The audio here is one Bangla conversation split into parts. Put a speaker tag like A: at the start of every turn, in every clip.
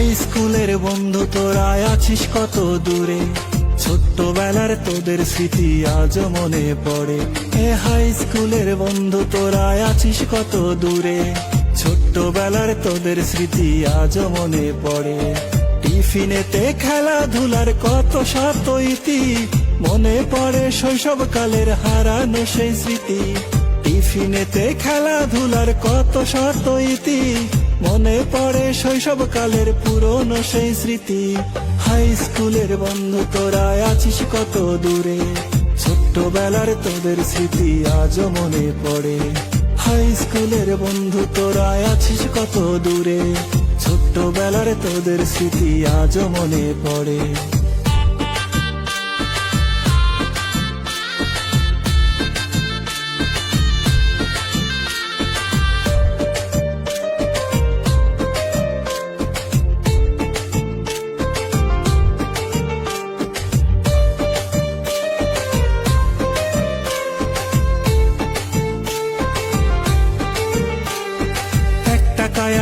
A: হাই স্কুলের বন্ধু তোরা আছিস কত দূরে, ছোট্টবেলার তোদের স্মৃতি আজও মনে পড়ে। হাই স্কুলের বন্ধু তোরা আছিস কত দূরে, ছোট্টবেলার তোদের স্মৃতি আজও মনে পড়ে। টিফিনেতে খেলাধুলার কত শত ইতি, মনে পড়ে শৈশবকালের হারানো সেই স্মৃতি। টিফিনেতে খেলাধুলার কত শত ইতি, মনে পড়ে শৈশবকালের পুরনো সেই স্মৃতি। হাই স্কুলের বন্ধু তোরা আছিস কত দূরে, ছোট্টবেলার তোদের স্মৃতি আজও মনে পড়ে। হাই স্কুলের বন্ধু তোরা আছিস কত দূরে, ছোট্টবেলার তোদের স্মৃতি আজও মনে পড়ে।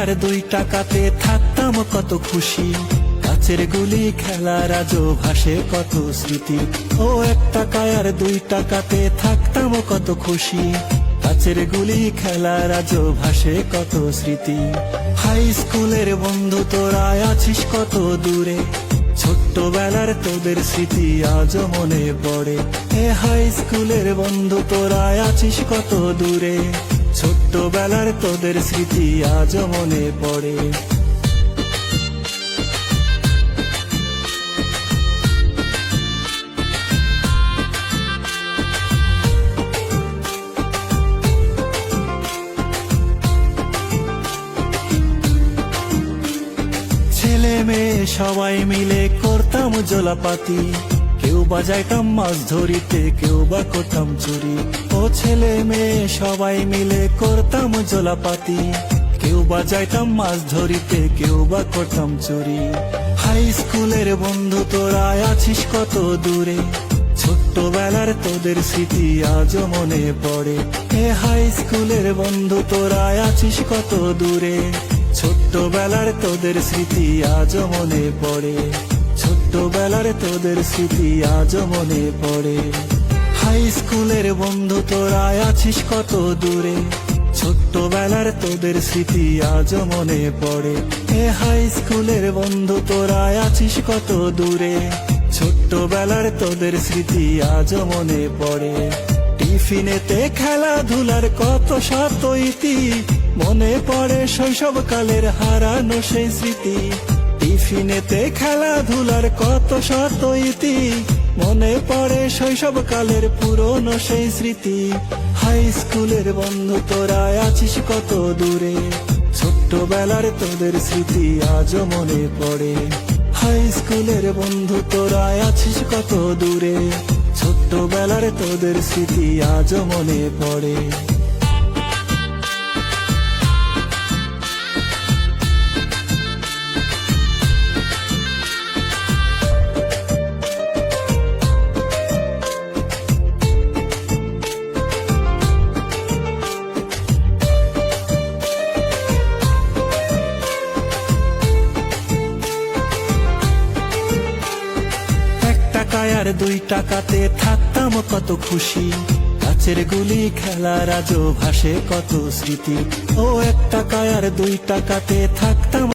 A: আর 2 টাকাতে থাকতাম কত খুশি, কাছের গুলি খেলার আজও ভাসে কত স্মৃতি। 1 টাকায় আর 2 টাকাতে থাকতাম কত খুশি, কাছের গুলি খেলার আজও ভাসে কত স্মৃতি। হাই স্কুলের বন্ধু তোরা আছিস কত দূরে, ছোট্টবেলার তোদের স্মৃতি আজও মনে পড়ে। হাই স্কুলের বন্ধু তোরা আছিস কত দূরে, ছোট্টবেলার তোদের স্মৃতি আজও মনে পড়ে। ছেলে মেয়ে সবাই মিলে করতাম জলাপাতি, কেউ বাজাইতাম মাছ ধরিতে, কেউ বা করতাম চুরি। ছেলে মেয়ে সবাই মিলে করতাম জলাপাতি, কেউ বাজাইতাম মাছ ধরিতে, কেউ বা করতাম চুরি। হাই স্কুলের বন্ধু তোরা আছিস কত দূরে, ছোট্টবেলার তোদের স্মৃতি আজও মনে পড়ে। হাই স্কুলের বন্ধু তোরা আছিস কত দূরে, ছোট্টবেলার তোদের স্মৃতি আজও মনে পড়ে। ছোট্টবেলার তোদের স্মৃতি আজও মনে পড়ে। হাই স্কুলের বন্ধু তোরা আছিস কত দূরে, ছোট্টবেলার তোদের স্মৃতি আজও মনে পড়ে। হাই স্কুলের বন্ধু তোরা আছিস কত দূরে, ছোট্টবেলার তোদের স্মৃতি আজও মনে পড়ে। টিফিনেতে খেলাধুলার কত শত ইতি, মনে পড়ে শৈশবকালের হারানো সেই স্মৃতি। টিফিনেতে খেলাধুলার কত শত ইতি, মনে পড়ে শৈশবকালের পুরনো সেই স্মৃতি। হাই স্কুলের বন্ধু তোরা আছিস কত দূরে, ছোট্টবেলার তোদের স্মৃতি আজও মনে পড়ে। হাই স্কুলের বন্ধু তোরা আছিস কত দূরে, ছোট্টবেলার তোদের স্মৃতি আজও মনে পড়ে। আর 2 টাকাতে থাকতাম কত খুশি, কাছের গুলি খেলার আজও ভাসে কত স্মৃতি। 1 টাকায় আর 2 টাকাতে থাকতাম